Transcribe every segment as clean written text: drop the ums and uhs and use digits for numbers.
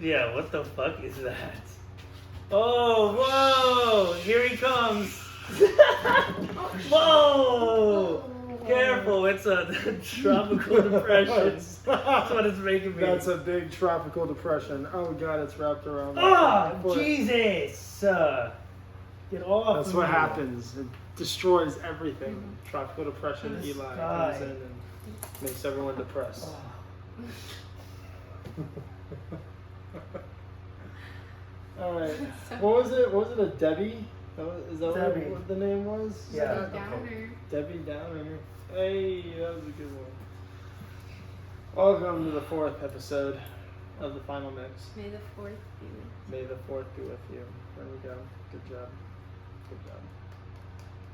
Yeah, what the fuck is that? Oh, whoa! Here he comes! Whoa! Careful, it's a tropical depression. That's what it's making me. That's a big tropical depression. Oh god, it's wrapped around. Oh, Jesus! Get off. That's of what me. happens. It destroys everything. Tropical depression. This Eli guy. comes in and makes everyone depressed. All right. What was it? What was it? A Debbie? Is that Debbie. what the name was? Yeah. Downer. Debbie Downer. Hey, that was a good one. Welcome to the 4th episode of the Final Mix. May the 4th be with you. May the 4th be with you. There we go. Good job. Good job.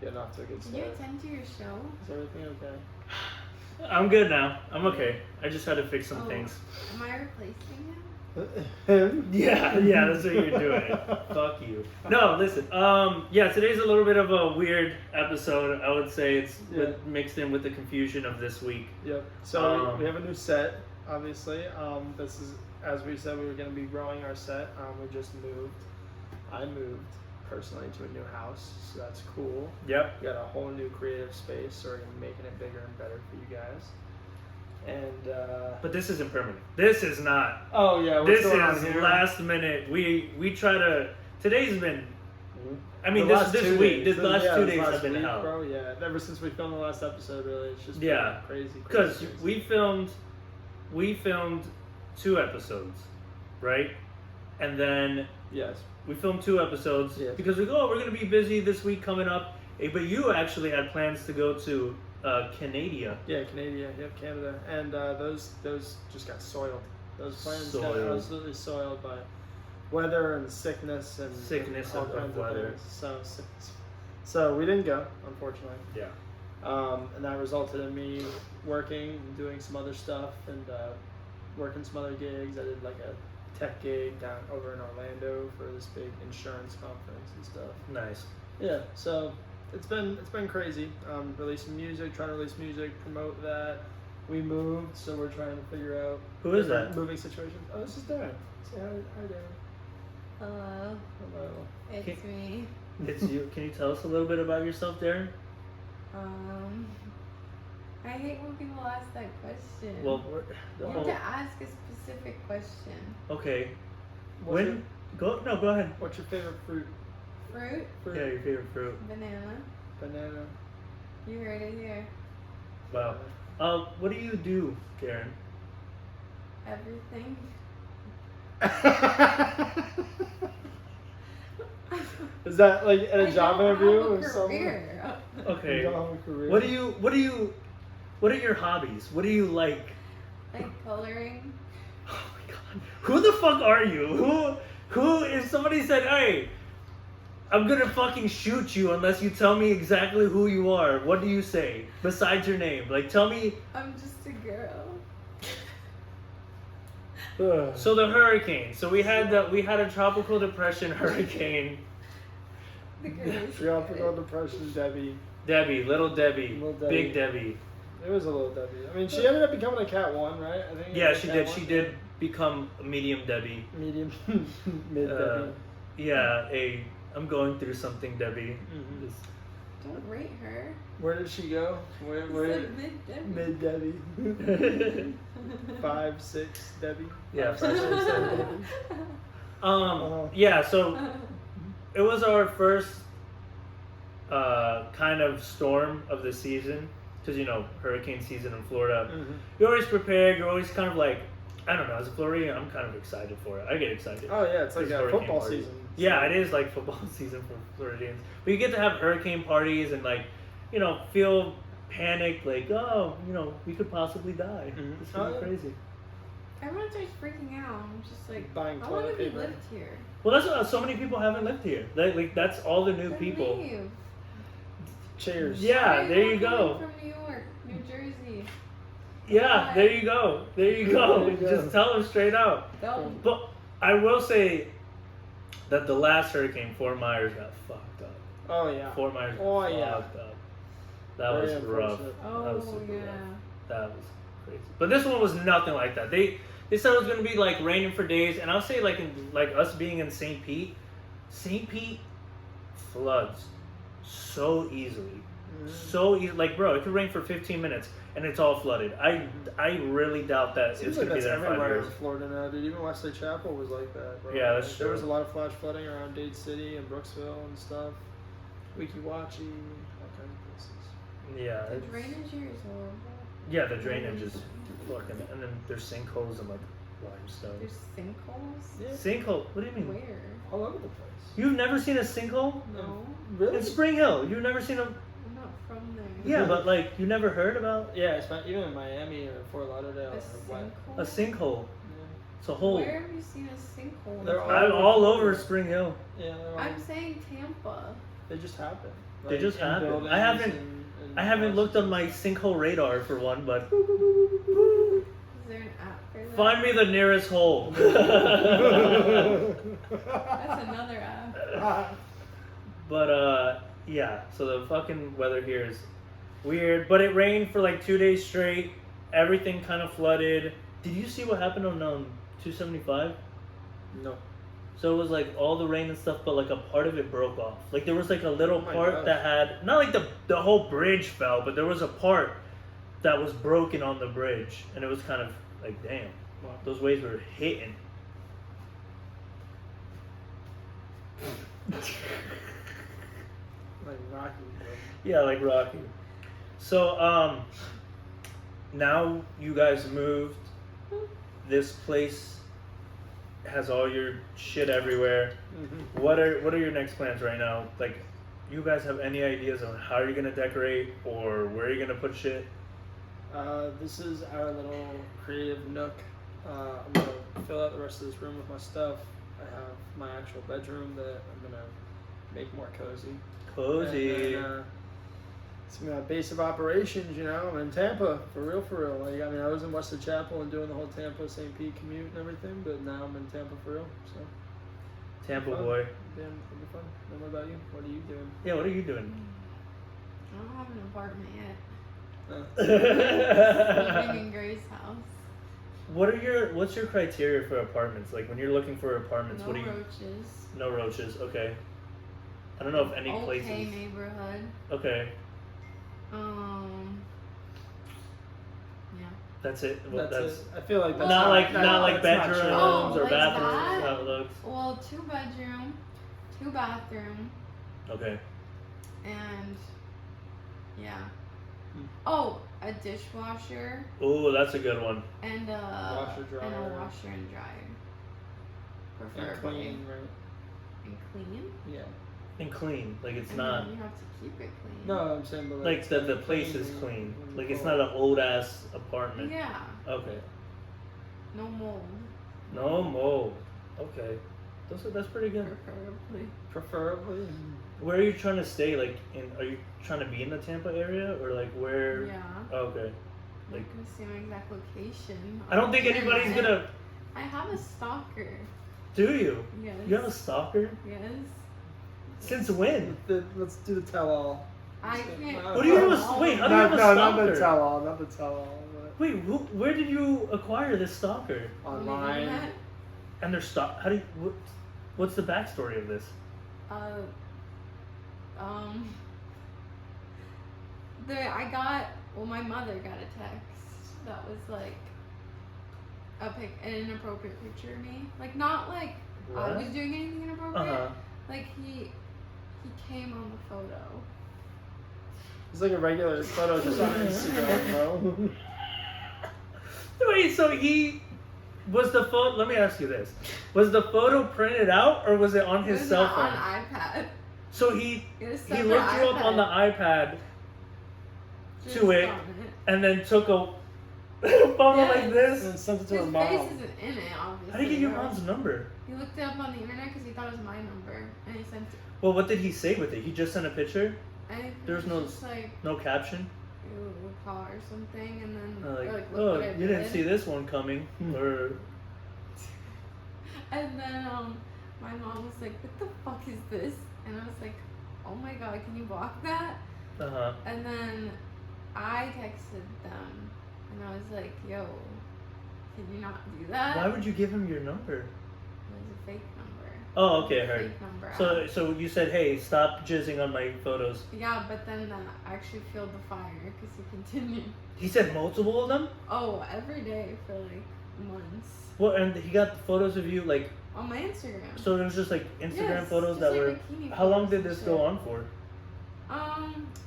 Getting off to a good Did you start. attend to your show? Is everything okay? I'm good now. I'm okay. I just had to fix some things. Am I replacing him? Him? Yeah, that's what you're doing. Fuck you. No, listen. Yeah, today's a little bit of a weird episode. I would say it's mixed in with the confusion of this week. Yep. So we have a new set, obviously. This is, as we said, we were going to be growing our set. We just moved. I moved personally to a new house, so that's cool. Yep. We got a whole new creative space, so we're going to be making it bigger and better for you guys. And But this isn't permanent. This is not. oh yeah, what's This going on is here? last minute. We try to. Today's been. I mean, The this last this 2 week. days. This last Yeah, 2 this days last have been week, hell. bro. Yeah, ever since we filmed the last episode, really, it's just been Yeah, crazy. because we filmed 2 episodes, right? And then yes, we filmed 2 episodes Yes. because we go, oh, we're gonna be busy this week coming up. But you actually had plans to go to Canada. yeah, Canada, yep, Canada, and those just got soiled. Those plans got Soiled. absolutely soiled by weather and sickness and Sickness all of kinds weather. of things. So we didn't go, unfortunately. Yeah. And that resulted in me working and doing some other stuff and working some other gigs. I did like a tech gig down over in Orlando for this big insurance conference and stuff. Nice. Yeah, so it's been crazy. Releasing music, trying to release music, promote that. We moved, so we're trying to figure out Who is different that? moving situations. Oh, this is Deren. Say hi, Deren. Hello, Hello. it's me. It's you. Can you tell us a little bit about yourself, Darren? I hate when people ask that question. Well, you have to ask a specific question. okay. What's your, Go ahead. what's your favorite fruit? Fruit, Yeah, your favorite fruit. banana. Banana. You heard it here. Wow. What do you do, Darren? Everything. Is that like at a I job don't interview have a or something? career. Okay. You don't have a career? What are your hobbies? What do you like? Like coloring. Oh my god. Who the fuck are you? Who if somebody said, hey, I'm gonna fucking shoot you unless you tell me exactly who you are, what do you say? Besides your name. Like tell me. I'm just a girl. So the hurricane. So we had a tropical depression hurricane. The girl is Tropical depression, Debbie. Little Debbie, Little Debbie. Big Debbie. It was a little Debbie. I mean, she ended up becoming a Cat 1, right? I think. Yeah, she did. She did become a medium Debbie. Medium, mid Debbie. Yeah, I'm going through something, Debbie. Mhm. Just- Don't rate her. Where did she go? Where? Mid Debbie. 5, 6 Debbie. Yeah, 5, 6, 7 Debbie. Yeah, so it was our first kind of storm of the season because hurricane season in Florida. Mhm. You're always prepared. You're always kind of like, I don't know. As a Floridian, I'm kind of excited for it. I get excited. Oh yeah, it's like There's a hurricane football parties. season. Yeah, it is like football season for Floridians. But you get to have hurricane parties and feel panicked, like, oh, we could possibly die. Mhm. It's kind Oh, of yeah. crazy. Everyone starts freaking out. I'm just like, Buying I want toilet to be paper. lived here. Well, that's why so many people haven't lived here. Like that's all the new Then people. leave. Cheers. Yeah, Why there are you coming go. From New York, New Jersey. Yeah, Why? there you go. There you go. There you go. Just tell them straight out. Don't. But I will say that the last hurricane, Fort Myers, got fucked up. Oh yeah. Fort Myers got Oh, yeah. fucked up. That Very was rough. unfortunate. That was Oh super yeah. rough. That was crazy. But this one was nothing like that. They said it was gonna be like raining for days, and I'll say like us being in St. Pete floods so easily, so easy. Like bro, it could rain for 15 minutes and it's all flooded. I really doubt that Seems it's like gonna be that's there in 5 everywhere years. in Florida now, dude. Even Wesley Chapel was like that, bro. Yeah, that's Like, true. There was a lot of flash flooding around Dade City and Brooksville and stuff. Wekiwachi, all kinds of places. Yeah, The it's- drainage here is horrible. yeah, the drainage is fucking, and then there's sinkholes and like limestone. There's sinkholes. Yeah, Sinkhole? What do you mean? Where? all over the place. You've never seen a sinkhole No, Really? in Spring Hill? You've never seen a? I'm not from there. Yeah, but like you never heard about Yeah, it's not, even in Miami or Fort Lauderdale A or what. a sinkhole. sinkhole. It's a hole. Where have you seen a sinkhole? They're I'm all over Spring Hill. Yeah, they're all, I'm saying Tampa. they just happen. They just in happen. buildings I haven't- and I haven't looked on my houses. sinkhole radar for one, but Is there an app for that? find me the nearest hole. That's another app. But yeah. So the fucking weather here is weird. But it rained for like 2 days straight. Everything kind of flooded. Did you see what happened on 275? No. So it was like all the rain and stuff, but like a part of it broke off. Like there was like a little Oh my part gosh. that had not like the whole bridge fell, but there was a part that was broken on the bridge, and it was kind of like damn, Wow. those waves were hitting. Like Rocky, bro. Yeah, like Rocky. So now you guys moved. This place has all your shit everywhere. Mm-hmm. What are your next plans right now? Like, you guys have any ideas on how you're gonna decorate or where you're gonna put shit? This is our little creative nook. I'm gonna fill out the rest of this room with my stuff. I have my actual bedroom that I'm gonna make more cozy. Cozy. And then, it's gonna be my base of operations, you know. I'm in Tampa, for real, for real. Like, I mean, I was in Wesley Chapel and doing the whole Tampa St. Pete commute and everything, but now I'm in Tampa for real. So, Tampa fun. boy. Damn, it'll be fun. And what about you? What are you doing? Yeah, what are you doing? I don't have an apartment yet. Uh, Living in Grace's house. What's your criteria for apartments? Like when you're looking for apartments, No what do you? roaches. No roaches. Okay. I don't know if any Okay places. neighborhood. Okay, Yeah. that's it. Well, that's it. I feel like that's not like that- not like that's not bedrooms true. Oh, or like bathrooms. that? How it looks. Well, 2 bedroom, 2 bathroom, Okay. and yeah. Hmm. Oh, a dishwasher Oh, that's a good one. and a Washer, dryer. and a washer and dryer. And Preferably. clean, right? And clean. Yeah. And clean. Like it's And not. then you have to keep it clean. No, I'm saying, but Like it's the gotta be place is and- clean. and Like it's cool. not an old ass apartment. Yeah. Okay. No mold. No mold. Okay. That's pretty good. Preferably. Preferably. Where are you trying to stay? Like, are you trying to be in the Tampa area or like where? Yeah. Oh, okay. I'm Like- not gonna say my exact location. I don't think anybody's gonna. I have a stalker. Do you? Yes. You have a stalker? Yes. Since when? Let's do the tell-all. I can't. What do you have a wait? How do you have a not stalker? the tell-all, not the tell-all. Wait, where did you acquire this stalker? But On the online. internet. And their stalk? How do you? What's the backstory of this? My mother got a text that was like an inappropriate picture of me. Like not like I What? was doing anything inappropriate. Uh huh. Like he came on the photo. It's like a regular photo just on Instagram, bro. Wait, so he was the photo? Let me ask you this: was the photo printed out or was it on his It was cell not phone? on iPad. So he It was he separate looked you up on the iPad Just to it on and then took a photo Yes. like And this. then sent it to His her face mom. isn't in it, obviously. How did you get your but mom's number? He looked it up on the internet because he thought it was my number, and he sent it. Well, what did he say with it? He just sent a picture, I think There's it no- was just like no caption. a car or something, and then Like, or, look oh, what I you didn't did." see this one coming, or And then my mom was like, "What the fuck is this?" And I was like, "Oh my god, can you block that?" uh-huh. And then I texted them, and I was like, "Yo, Can you not do that? Why would you give him your number? It was a fake number. Oh, okay, I It was a heard. fake number. So you said, hey, stop jizzing on my photos. Yeah, but then that actually fueled the fire because he continued. He said multiple of them? Oh, every day for like months. Well, and he got the photos of you, like, On my Instagram. so it was just like Instagram Yes, photos just that like were. bikini How long photos did and this go shit. on for?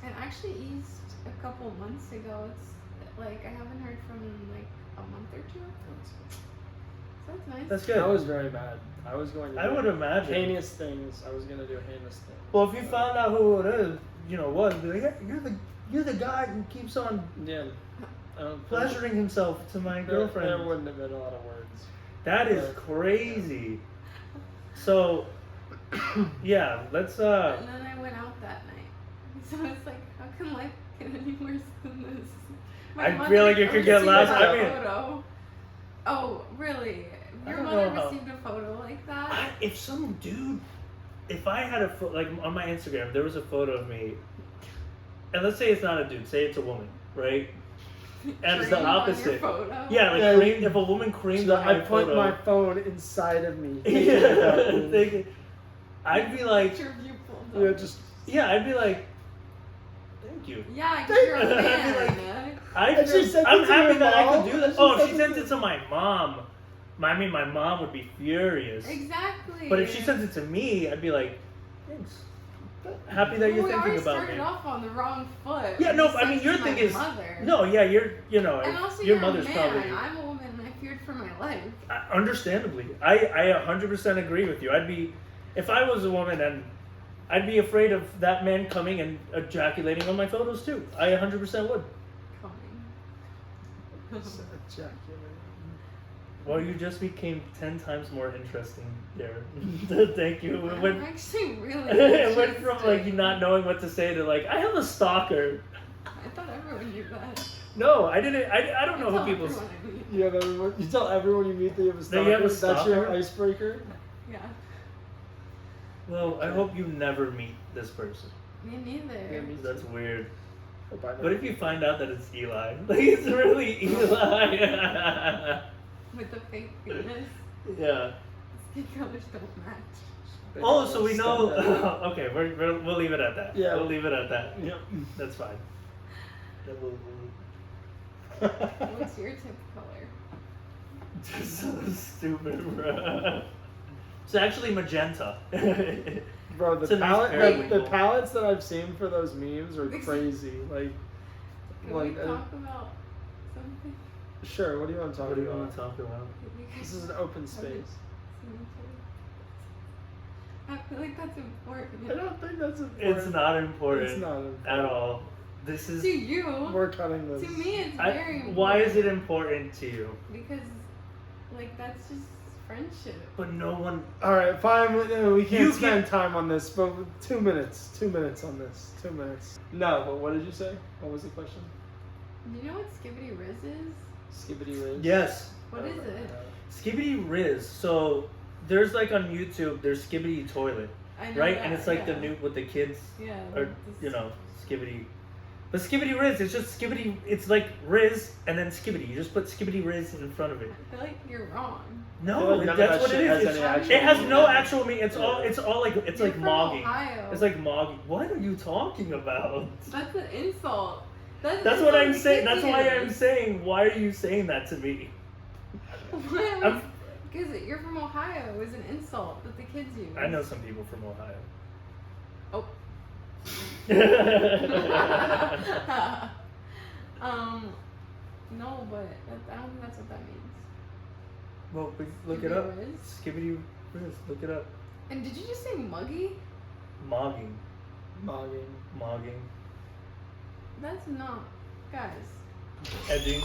It actually eased a couple months ago. It's like I haven't heard from him in like a month or two. So that's nice. That's good. I was very mad. I was going to I do would imagine. heinous things. I was going to do heinous things. Well, if you found out who it is, was, be like, hey, you're the guy who keeps on Yeah. pleasuring himself to my girlfriend. There wouldn't have been a lot of words. That is crazy. So, yeah, let's And then I went out that night. So it's like, how can life get any worse than this? I mother feel like it could get received less. a I mean, photo. Oh, really? I Your don't mother know how- received a photo like that? if some dude, if I had a like on my Instagram, there was a photo of me, and let's say it's not a dude, say it's a woman, right? And it's the Dreamed on your opposite. photo? Yeah, like Yeah. cream, if a woman creamed So on I my put photo, my phone inside of me. yeah, thinking- I'd be like, Picture of you pulled Yeah, up. just. yeah, I'd be like, thank you. Yeah, 'cause you're a I'd be man. And she sent it I'm to happy your that I mom? could do that. She Oh, sent she it sent to- it to my mom. I mean, my mom would be furious. Exactly. But if she sends it to me, I'd be like, thanks. Happy that Well, you're we thinking already about started me. off on the wrong foot. Yeah, We no, just I mean, sent your it to thing my is mother. no, yeah, you're, And also, your you're mother's a man. probably I'm a woman, and I feared for my life. understandably. I 100% agree with you. I'd be, if I was a woman, and I'd be afraid of that man coming and ejaculating on my photos too. I 100% would. Coming. Well, you just became 10 times more interesting, Deren. Thank you. It I'm went, actually really. it went from like interested. you not knowing what to say to like, I have a stalker. I thought everyone knew that. No, I didn't. I don't know I who tell people. everyone I meet. You have everyone. You tell everyone you meet that you have a That stalker. you have a That's your stalker? icebreaker. Yeah. Well, I hope you never meet this person. Me neither. Yeah, me That's weird. Hope I know. What if you find out that it's Eli? Like, it's really Eli. With the fake penis. Yeah. Skin colors don't match. Oh, so we know. Stop Okay, we'll leave it at that. Yeah. We'll leave it at that. that. Yep. That's fine. Then we'll- What's your tip color? Just so stupid, bro. It's actually magenta. Bro, It's a the nice palette, periwinkle. the palettes that I've seen for those memes are crazy. Like, Can we talk about something? sure. What do you want to talk What do you about? want to talk about? This is an open space. I feel like that's important. I don't think that's important. It's not important. It's not important. at all. This is. To you. We're cutting this. To me, it's very important. Why is it important to you? Because, like, that's just friendship. But no one. All right, fine. We can't You spend time on this, but 2 minutes. 2 minutes on this. 2 minutes. No, but what did you say? What was the question? Do you know what Skibbity Riz is? Skibbity Riz. Yes. What is it? Skibbity Riz. So there's like on YouTube, there's Skibbity Toilet, I know right? that, And it's like yeah. the new with the kids, Yeah. or Skibbity. But Skibbity Riz, it's just Skibbity. It's like Riz and then Skibbity. You just put Skibbity Riz in front of it. I feel like you're wrong. No, I feel like none of that's that what it shit is. has It's- any actual It has no meaning. actual meaning. It's all. It's all like. It's You're like from mogging. Ohio. It's like mogging. What are you talking about? That's an insult. That's That's an what insult I'm to saying. kids That's why I'm use. saying. Why are you saying that to me? I'm- Because you're from Ohio is an insult that the kids use. I know some people from Ohio. Oh. No, but I don't think that's what that means. Well, look it Skibbity up. Riz? Skibbity Riz. Look it up. And did you just say muggy? Mogging. Mogging. Mogging. That's not, guys. Edging.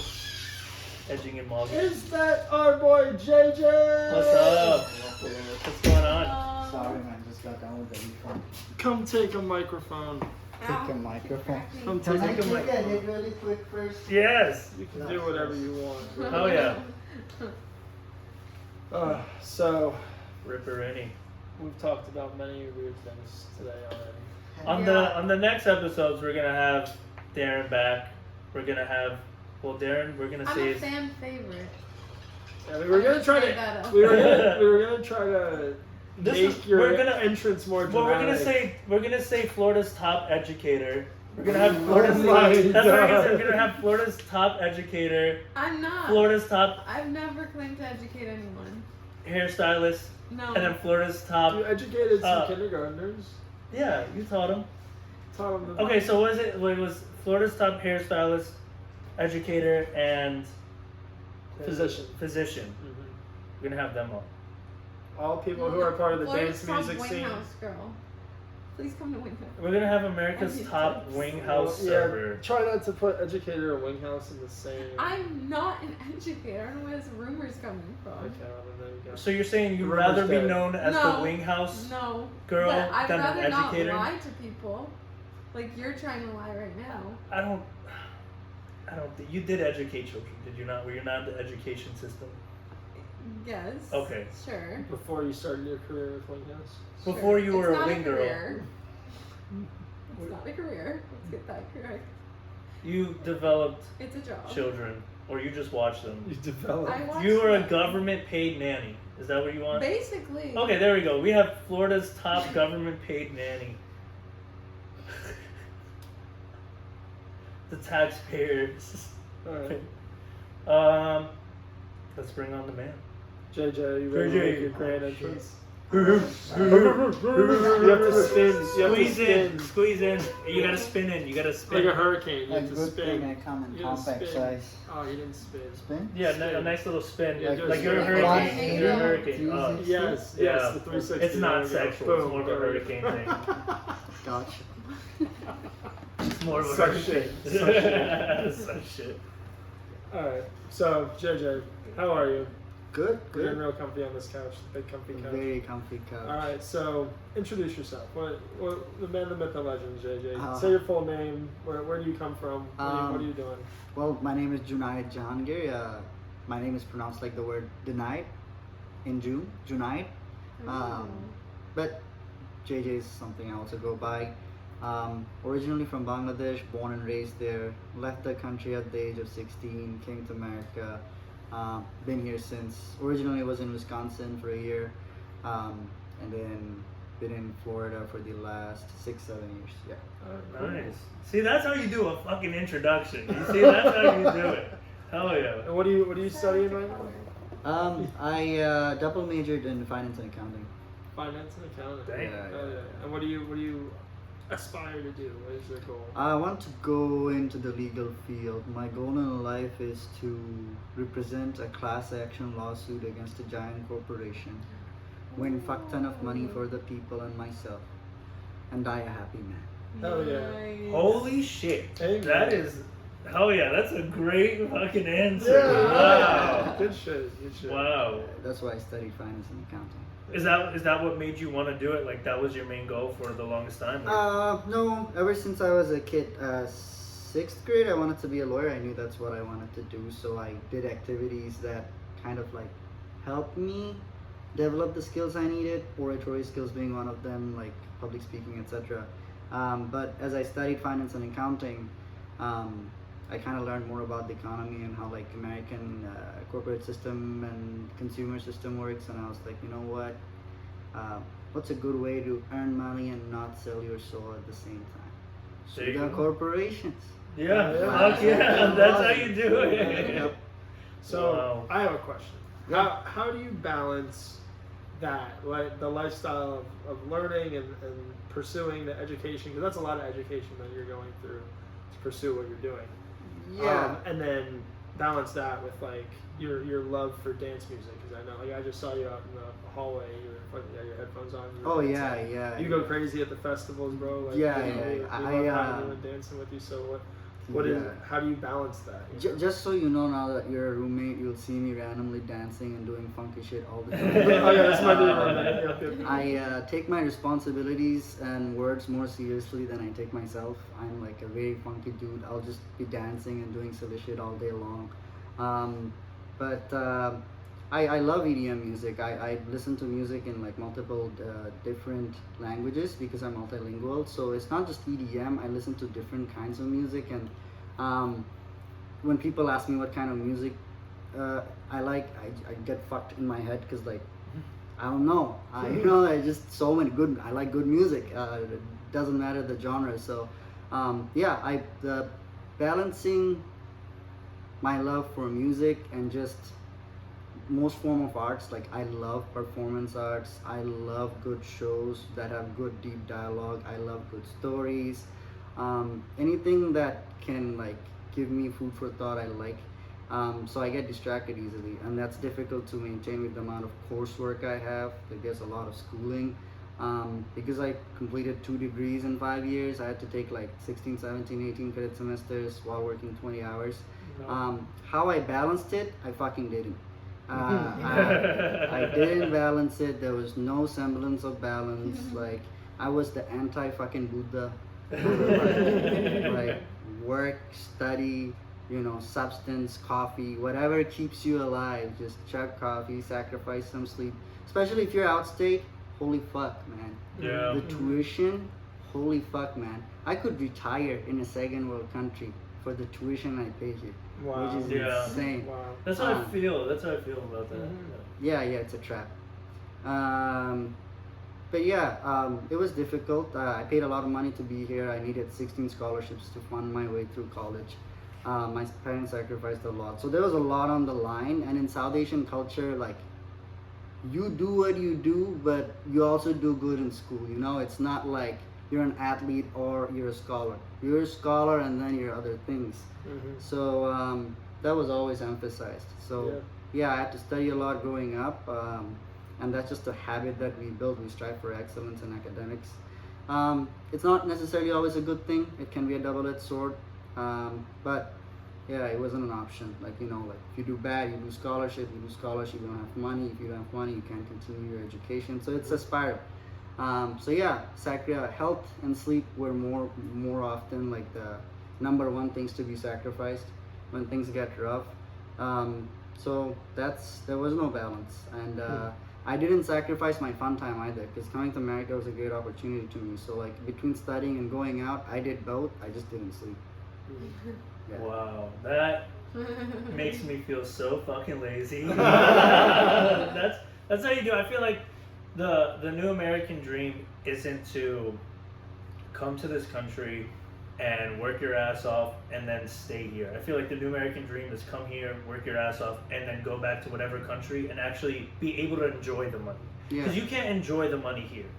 Edging and mogging. Is that our boy JJ? What's up? What's going on? Sorry, man, just got done with the refund. Come take a microphone. Take a microphone. Come Can I take a take microphone. edit really quick first? Yes. You can do whatever you want. Oh yeah. So, Ripperini. we've talked about many weird things today already. On the next episodes, we're gonna have Deren back. We're gonna have Deren. We're gonna I'm say a fan favorite. Yeah, we were gonna try Try that to. out. We were gonna try to make your we're gonna entrance more Well, dramatic. we're gonna say Florida's top educator. We're gonna have Florida's. my That's what we're gonna say. God. We're gonna have Florida's top educator, I'm not. Florida's top I've never claimed to educate anyone. hairstylist, No. and then Florida's top. You educated some Uh, kindergartners. Yeah, you taught them. Taught them. Okay, so what is it? Well, it was Florida's top hairstylist, educator, and Physician. Physician. Mhm. We're gonna have them all. All people who are part of the Florida's dance top music wing scene. house girl. Please come to Winghouse. We're gonna have America's That'd be top tips. wing house Yeah, server. try not to put educator and wing house in the same. I'm not an educator. I don't know where this rumor's coming from. Okay, well, then there you go. So you're saying you'd Rumor's rather be dead. known as No. the wing house No. girl But I'd than rather an educator? not lie to people. Like you're trying to lie right now. I don't think you did educate children, did you not? Were you not in the education system? Yes. Okay. Sure. Before you started your career with wing house. Before you were It's a not wing girl. career. It's not a career. Let's get that correct. You developed It's a job. children, or you just watched them. You developed. I watched You were a them. government paid nanny. Is that what you want? Basically. Okay, there we go. We have Florida's top government paid nanny. The taxpayers. Alright. Let's bring on the man. JJ, you ready to JJ. make your grand entrance? You You have to spin. You have to Squeeze in, spin. squeeze in. You gotta spin in. You gotta Like spin. a hurricane. You A have to good thing I spin. come in You gotta compact spin. size. Oh, you didn't spin. Spin? Yeah, Spin. a nice little spin. Yeah, like you're a just- hurricane. You're a Yeah. hurricane. Oh. Easy. Yes, Yeah. yes, the 360. It's not there we go. sexual. It's Boom, more of a there we go. hurricane thing. Gotcha. It's more of a Such hurricane. shit. Such shit. Such shit. Alright, so JJ, how are you? Good, We're getting good. real comfy on this couch, the big comfy couch. Very comfy couch. Alright, so introduce yourself. What the man, the myth, the legend, JJ. Say Uh, your full name. Where do you come from? What are you doing? Well, my name is Junayed Jahangir. My name is pronounced like the word denied in June, Junayed. But JJ is something I also go by. Originally from Bangladesh, born and raised there. Left the country at the age of 16, came to America. Been here since. Originally was in Wisconsin for a year, and then been in Florida for the last 6-7 years. Yeah. Nice. See, that's how you do a fucking introduction. You see, that's how you do it. Hell yeah. And what are you studying right now? I double majored in finance and accounting. Finance and accounting. Dang. Oh, yeah. And what do you aspire to do? What is your goal? I want to go into the legal field. My goal in life is to represent a class action lawsuit against a giant corporation, win fuck ton of money for the people and myself, and die a happy man. Hell yeah. Nice. Holy shit. Amen. That is. Hell yeah, that's a great fucking answer. Yeah. Wow. Good shit. Good shit. Wow. That's why I studied finance and accounting. Is that what made you want to do it? Like that was your main goal for the longest time? No, ever since I was a kid, 6th grade, I wanted to be a lawyer. I knew that's what I wanted to do, so I did activities that kind of like helped me develop the skills I needed, oratory skills being one of them, like public speaking, etc. But as I studied finance and accounting, I kind of learned more about the economy and how like American corporate system and consumer system works, and I was like, you know what? What's a good way to earn money and not sell your soul at the same time? There So you got go. corporations. Yeah, Yeah. fuck yeah, that's how you do it. Yep. So Wow. I have a question. How do you balance that, like the lifestyle of learning and pursuing the education? Because that's a lot of education that you're going through to pursue what you're doing. Yeah. And then balance that with like your love for dance music. Because I know, like I just saw you out in the hallway. You had your headphones on. You were Oh dancing. yeah, yeah. You go crazy at the festivals, bro. Like, Yeah, you know, yeah. we love I, having you and dancing with you. So Yeah. how do you balance that? Just so you know, now that you're a roommate, you'll see me randomly dancing and doing funky shit all the time. Oh yeah, that's my new roommate. Yep, yep. I take my responsibilities and words more seriously than I take myself. I'm like a very funky dude. I'll just be dancing and doing silly shit all day long. I love EDM music. I listen to music in like multiple different languages because I'm multilingual. So it's not just EDM. I listen to different kinds of music, and when people ask me what kind of music I get fucked in my head because like I don't know. I just so many good. I like good music. It doesn't matter the genre. So, balancing my love for music and just most form of arts. Like I love performance arts. I love good shows that have good deep dialogue. I love good stories. Anything that can like give me food for thought. I like. So I get distracted easily, and that's difficult to maintain with the amount of coursework I have. Like there's a lot of schooling. Because I completed 2 degrees in 5 years, I had to take like 16, 17, 18 credit semesters while working 20 hours. No. How I balanced it, I fucking didn't. I didn't balance it. There was no semblance of balance. Like I was the anti fucking Buddha. Like work, study, substance, coffee, whatever keeps you alive. Just chug coffee, sacrifice some sleep. Especially if you're outstate, holy fuck, man. Yeah. The tuition, holy fuck, man. I could retire in a second world country for the tuition I pay here, Wow. which is Yeah. insane. Wow. That's how I feel. That's how I feel about that. Yeah, it's a trap. But yeah, it was difficult. I paid a lot of money to be here. I needed 16 scholarships to fund my way through college. My parents sacrificed a lot. So there was a lot on the line. And in South Asian culture, like, you do what you do, but you also do good in school. It's not like you're an athlete or you're a scholar. You're a scholar and then you're other things. So that was always emphasized. So yeah, I had to study a lot growing up. And that's just a habit that we build. We strive for excellence in academics. It's not necessarily always a good thing. It can be a double-edged sword. But yeah, it wasn't an option. Like if you do bad, you lose scholarship. You lose scholarship, you don't have money. If you don't have money, you can't continue your education. So it's a spiral. So yeah, health and sleep were more often like the number one things to be sacrificed when things get rough. So there was no balance, and I didn't sacrifice my fun time either, because coming to America was a great opportunity to me. So like between studying and going out, I did both. I just didn't sleep. Yeah. Wow, that makes me feel so fucking lazy. That's how you do. I feel like the new American dream isn't to come to this country and work your ass off and then stay here. I feel like the new American dream is come here, work your ass off, and then go back to whatever country and actually be able to enjoy the money. Because you can't enjoy the money here.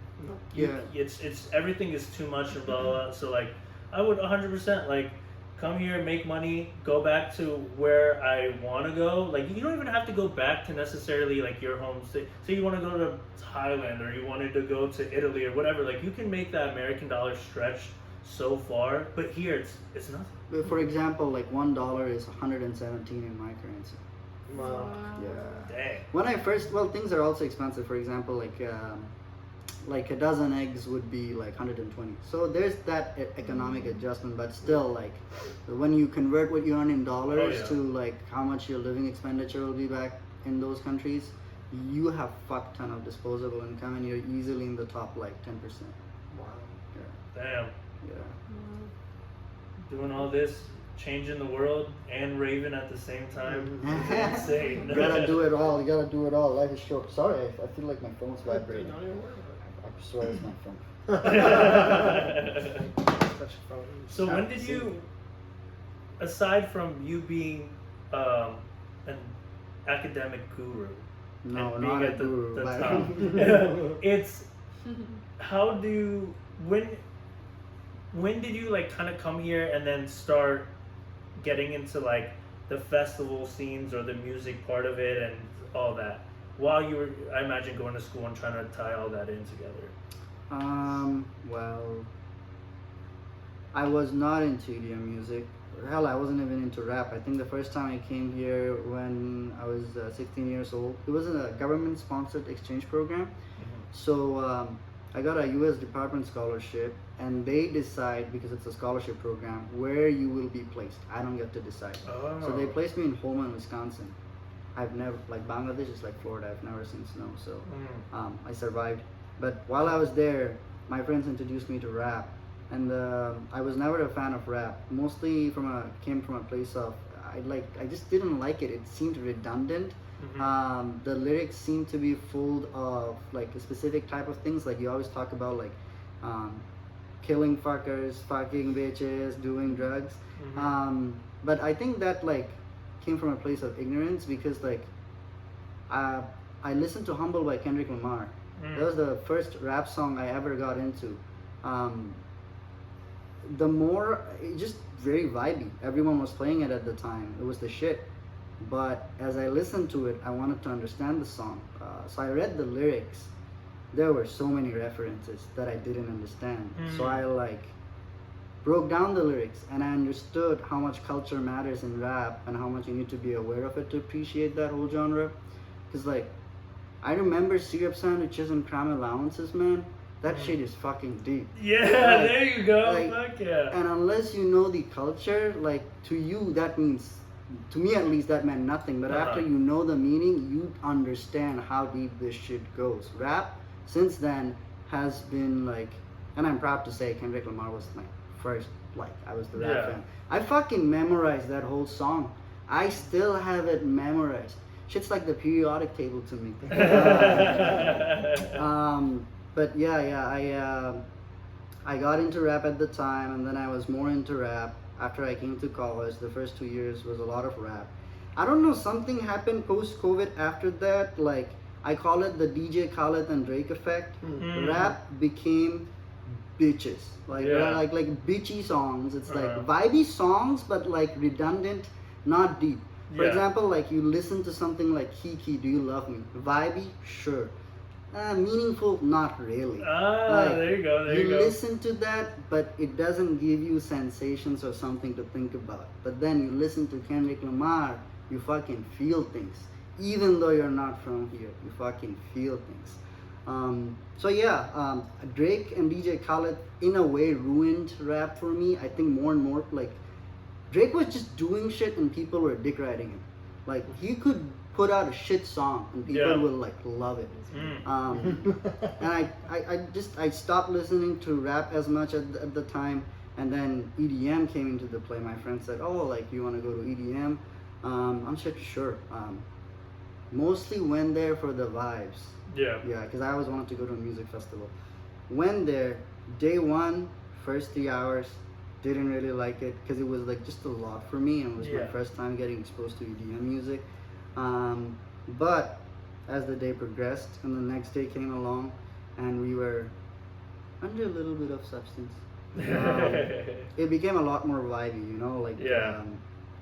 It's everything is too much and blah blah blah. So like I would 100% like come here, make money, go back to where I want to go. Like you don't even have to go back to necessarily like your home state. Say you want to go to Thailand or you wanted to go to Italy or whatever. Like you can make that American dollar stretch so far, but here it's nothing. For example, like $1 is 117 in my currency. Wow. Yeah. Dang. Things are also expensive. For example, like a dozen eggs would be like 120. So there's that economic adjustment, but still, like when you convert what you earn in dollars to like how much your living expenditure will be back in those countries, you have fuck ton of disposable income, and you're easily in the top like 10%. Wow. Damn. Yeah. Doing all this, changing the world and raving at the same time. It's insane. You gotta do it all. Life is short. Sorry, I feel like my phone's vibrating. Don't even worry I swear it's my phone. about it. Touch your phone. So when did you, aside from you being an academic guru, No, and not being a at guru. the but- top, it's when did you like kind of come here and then start getting into like the festival scenes or the music part of it and all that, while you were, I imagine, going to school and trying to tie all that in together? Well, I was not into EDM music. Hell, I wasn't even into rap. I think the first time I came here when I was 16 years old, it was a government-sponsored exchange program. So I got a U.S. Department scholarship, and they decide, because it's a scholarship program, where you will be placed. I don't get to decide. So they placed me in Holman, Wisconsin. I've never, like Bangladesh is like Florida, I've never seen snow, so I survived. But while I was there, my friends introduced me to rap, and I was never a fan of rap. Mostly came from a place of, I just didn't like it. It seemed redundant. Mhm. The lyrics seem to be full of like a specific type of things. Like you always talk about like um, killing fuckers, fucking bitches, doing drugs. Mhm. But I think that like came from a place of ignorance because like uh, I listened to Humble by Kendrick Lamar. That was the first rap song I ever got into. Um, the more it just very vibey. Everyone was playing it at the time. It was the shit. But as I listened to it, I wanted to understand the song. So I read the lyrics. There were so many references that I didn't understand. So I like broke down the lyrics and I understood how much culture matters in rap and how much you need to be aware of it to appreciate that whole genre. Because like I remember syrup sandwiches and crime allowances, man. That shit is fucking deep. Yeah, Like- there you go. like- Fuck yeah. And unless you know the culture, like to you that means, to me at least, that meant nothing. But after Uh-huh. you know the meaning, you understand how deep this shit goes. Rap since then has been like, and I'm proud to say Kendrick Lamar was my first, like I was the rap Yeah. fan. I fucking memorized that whole song. I still have it memorized. Shit's like the periodic table to me. But I got into rap at the time, and then I was more into rap after I came to college. The first 2 years was a lot of rap. I don't know, something happened post-COVID after that. Like I call it the DJ Khaled and Drake effect. Mm. Rap became bitches, like Yeah. like bitchy songs. It's like Uh-huh. vibey songs, but like redundant, not deep. For Yeah. example, like you listen to something like Kiki, Do You Love Me? Vibey, sure. Meaningful, not really. Like, There you go. There you you go. listen to that, but it doesn't give you sensations or something to think about. But then you listen to Kendrick Lamar, you fucking feel things. Even though you're not from here, you fucking feel things. Drake and DJ Khaled in a way ruined rap for me. I think more and more like Drake was just doing shit and people were dick riding him. Like he could put out a shit song and people Yeah. will like love it. Mm. And I stopped listening to rap as much at the time, and then EDM came into the play. My friend said, "Oh, like you want to go to EDM?" I'm said sure. Mostly went there for the vibes. Yeah. Yeah, because I always wanted to go to a music festival. Went there, day one, first 3 hours, didn't really like it because it was like just a lot for me, and it was my Yeah. first time getting exposed to EDM music. But as the day progressed and the next day came along, and we were under a little bit of substance, it became a lot more vibey, you know, like Yeah.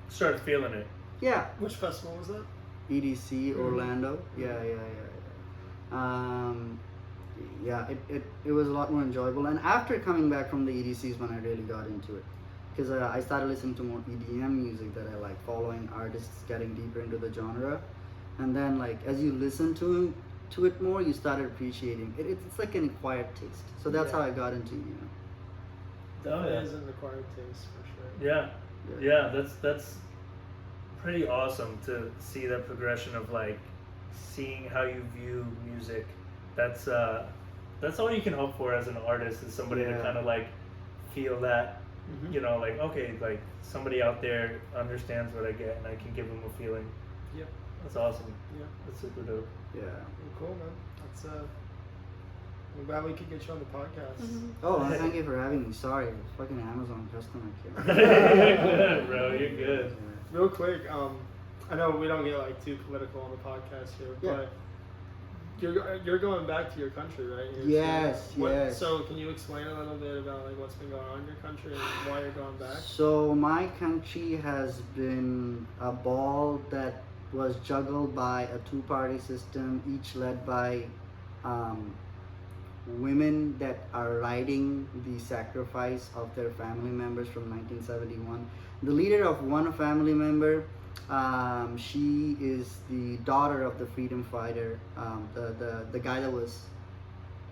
Start feeling it. yeah, Which festival was that? EDC Orlando. Yeah. It was a lot more enjoyable. And after coming back from the EDCs, when I really got into it, because I started listening to more EDM music that I like, following artists, getting deeper into the genre, and then like as you listen to it more, you started appreciating it. It's like an acquired taste. So that's Yeah. how I got into Definitely yeah. is an acquired taste for sure. Yeah. Yeah. That's pretty awesome to see that progression of like seeing how you view music. That's all you can hope for as an artist, is somebody to Yeah. kind of like feel that, Mhm. you know, like okay, like somebody out there understands what I get and I can give them a feeling. Yep. That's awesome. Yeah. That's super dope. Yeah. Well, cool, man. That's I'm glad we could get you on the podcast. Mhm. Oh, and thank you for having me. Sorry, it's fucking Amazon customer You're care. good, bro. You're good. Real quick, I know we don't get like too political on the podcast here, Yeah. but you're going back to your country, right? Yes, yes. So can you explain a little bit about like what's been going on in your country and why you're going back? So my country has been a ball that was juggled by a two-party system, each led by women that are riding the sacrifice of their family members from 1971. The leader of one family member, she is the daughter of the freedom fighter, the guy that was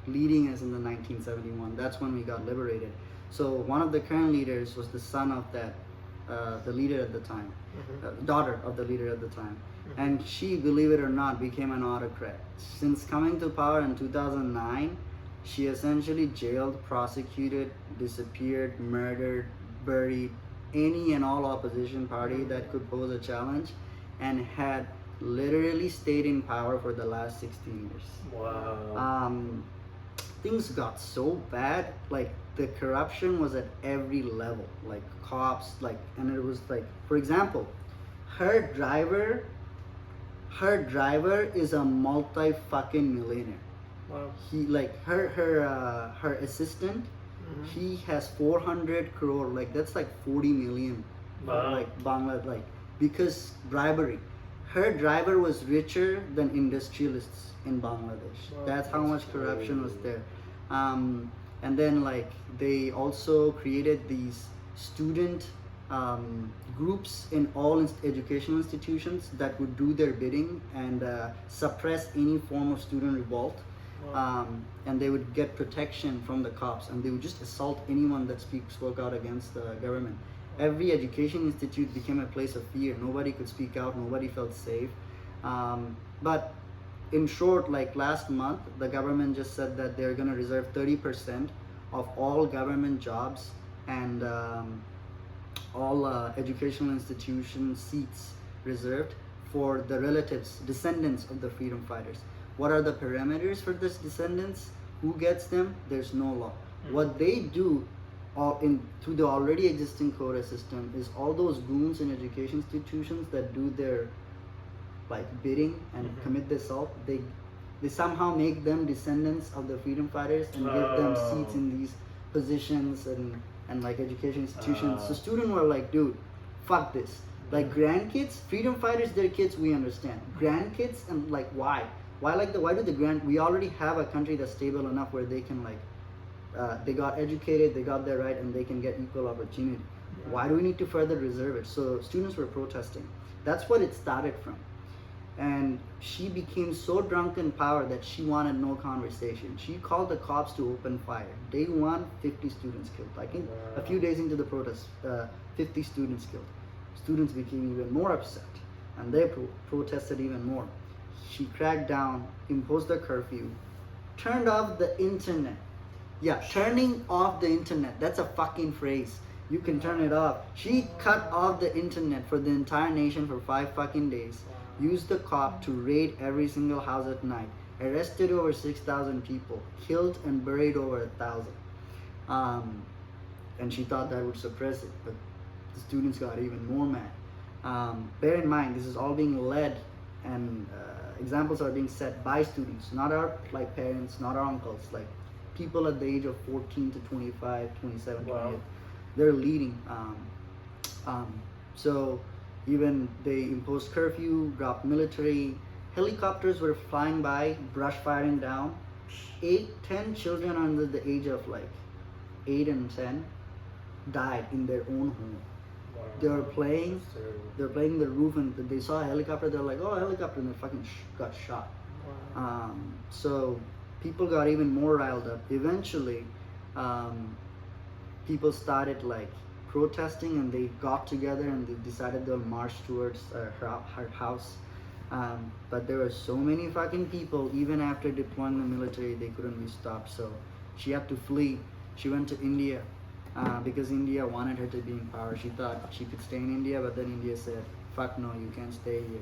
leading us in the 1971. That's when we got liberated. So one of the current leaders was the son of that, the leader at the time, daughter of the leader at the time. And she, believe it or not, became an autocrat. Since coming to power in 2009, she essentially jailed, prosecuted, disappeared, murdered, buried any and all opposition party that could pose a challenge, and had literally stayed in power for the last 16 years. Wow. Things got so bad, like the corruption was at every level, like cops, like, and it was like, for example, her driver is a multi fucking millionaire. Wow. He, like, her assistant, he has 400 crore, like that's like 40 million. Wow. Like Bangladesh, like, because bribery. Her driver was richer than industrialists in Bangladesh. Wow. That's how much corruption was there. And then, like, they also created these student groups in all educational institutions that would do their bidding and suppress any form of student revolt. Wow. And they would get protection from the cops, and they would just assault anyone that spoke out against the government. Every education institute became a place of fear. Nobody could speak out. Nobody felt safe. But in short, like last month, the government just said that they're going to reserve 30% of all government jobs and all educational institution seats reserved for the relatives, descendants of the freedom fighters. What are the parameters for this descendants? Who gets them? There's no law. What they do through the already existing quota system is all those goons in education institutions that do their like bidding and commit the assault, they somehow make them descendants of the freedom fighters and give them seats in these positions and like education institutions. So students were like, dude, fuck this. Like grandkids, freedom fighters, their kids, we understand. Grandkids, and like why do we already have a country that's stable enough where they can like they got educated, they got their right, and they can get equal opportunity. Why do we need to further reserve it? So students were protesting. That's what it started from. And she became so drunk in power that she wanted no conversation. She called the cops to open fire. Day one, 50 students killed. Like a few days into the protest, 50 students killed. Students became even more upset, and they protested even more. She cracked down, imposed a curfew, turned off the internet. Yeah, turning off the internet. That's a fucking phrase. You can turn it off. She cut off the internet for the entire nation for 5 fucking days. Used the cop to raid every single house at night. Arrested over 6,000 people. Killed and buried over 1,000. And she thought that would suppress it, but the students got even more mad. Bear in mind, this is all being led and examples are being set by students, not our like parents, not our uncles, like people at the age of 14 to 25, 27, 28. They're leading. So even they imposed curfew, dropped military, helicopters were flying by, brush firing down. 10 children under the age of like 8 and 10 died in their own home. They were playing the roof, and they saw a helicopter. They're like, oh, a helicopter, and they fucking got shot. So people got even more riled up. Eventually, people started like protesting, and they got together and they decided they'll march towards her house. But there were so many fucking people. Even after deploying the military, they couldn't be stopped. So she had to flee. She went to India. Because India wanted her to be in power. She thought she could stay in India, but then India said, fuck no, you can't stay here.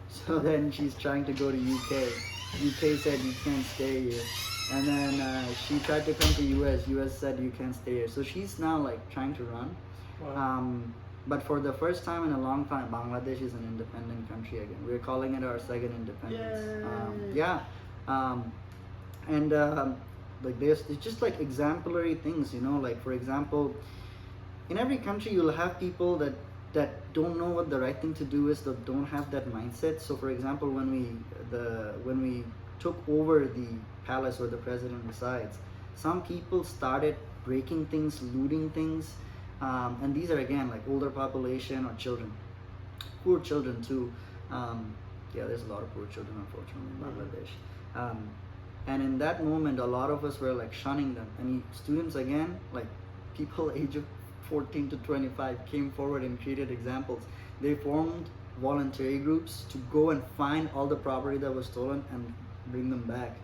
So then she's trying to go to UK. UK said, you can't stay here. And then she tried to come to US. US said, you can't stay here. So she's now like trying to run. But for the first time in a long time, Bangladesh is an independent country again. We're calling it our second independence. Like it's just like exemplary things, you know, like for example, in every country you'll have people that don't know what the right thing to do is, that don't have that mindset. So for example, when we took over the palace where the president resides, some people started breaking things, looting things, and these are again like older population or children, poor children too. There's a lot of poor children unfortunately in Bangladesh. And in that moment, a lot of us were like shunning them. And students, again, like people age of 14 to 25 came forward and created examples. They formed voluntary groups to go and find all the property that was stolen and bring them back.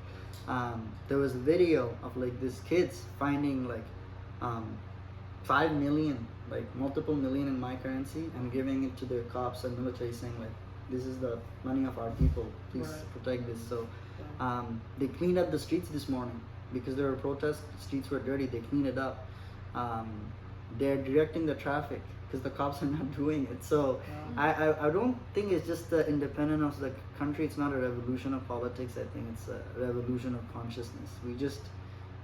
There was a video of like these kids finding like 5 million, like multiple million in my currency, and giving it to the cops and military, saying like, this is the money of our people, please Right. protect this. So they cleaned up the streets this morning because there were protests. The streets were dirty. They cleaned it up. They're directing the traffic because the cops are not doing it. So I don't think it's just the independent of the country. It's not a revolution of politics. I think it's a revolution of consciousness. We just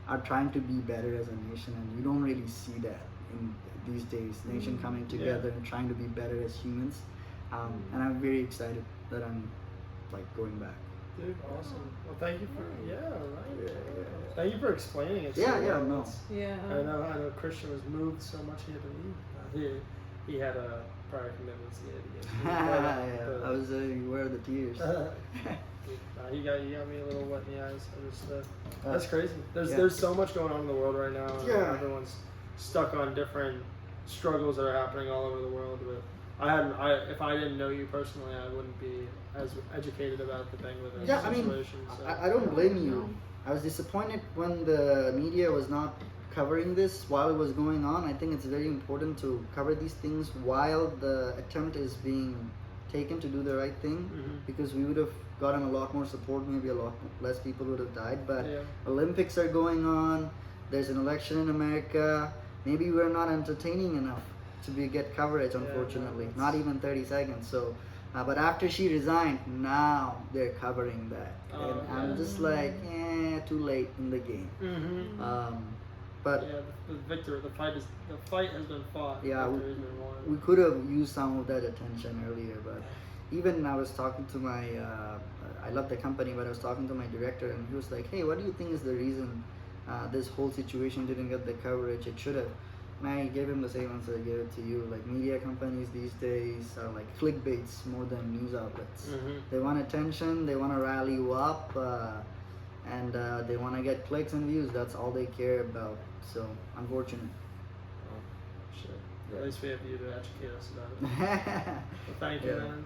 are trying to be better as a nation, and you don't really see that in these days. Nation coming together and trying to be better as humans. And I'm very excited that I'm like going back. Dude, awesome. Well, thank you for Thank you for explaining it. Yeah, so yeah, well. no. It's- Yeah. I know Christian was moved so much he had to leave. He had a prior commitments he had to get to. Yeah, I was aware of the tears. He got me a little wet in the eyes. That's crazy. Yeah. There's so much going on in the world right now. And Yeah. everyone's stuck on different struggles that are happening all over the world. But if I didn't know you personally, I wouldn't be as educated about the Bangladesh Yeah, I mean, situation. So. I don't blame you. I was disappointed when the media was not covering this while it was going on. I think it's very important to cover these things while the attempt is being taken to do the right thing, because we would have gotten a lot more support, maybe a lot less people would have died. But Olympics are going on, there's an election in America, maybe we're not entertaining enough to get coverage, unfortunately. Not even 30 seconds. So but after she resigned, now they're covering that, and I'm just like, too late in the game. But the fight has been fought. Yeah, Victory has been won. we could have used some of that attention earlier. But even I was talking to my, I love the company, but I was talking to my director, and he was like, hey, what do you think is the reason this whole situation didn't get the coverage it should have? And I gave him the same answer I gave it to you. Like, media companies these days are like clickbaits more than news outlets. They want attention, they want to rally you up, and they want to get clicks and views. That's all they care about. So, unfortunate. Shit. At least we have you to educate us about it. Well, thank you, man.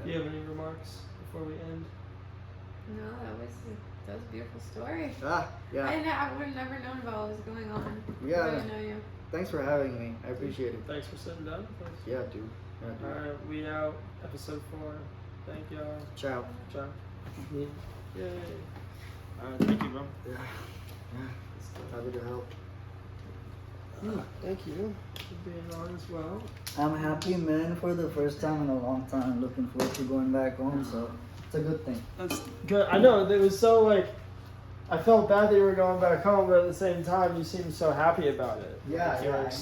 Do you have any remarks before we end? No, that was a beautiful story. Yeah. I would have never known about what was going on. Yeah. I didn't know you. Thanks for having me. I appreciate it. Thanks for sitting down with us. Yeah, dude. Yeah, dude. Alright, we out. Episode 4. Thank y'all. Ciao. Ciao. Yay. Alright, thank you, bro. Yeah. Happy to help. Thank you for being on as well. I'm happy, man, for the first time in a long time. Looking forward to going back home, so it's a good thing. That's good. I know, it was so like, I felt bad that you were going back home, but at the same time, you seemed so happy about it. Yeah, You were yeah. excited.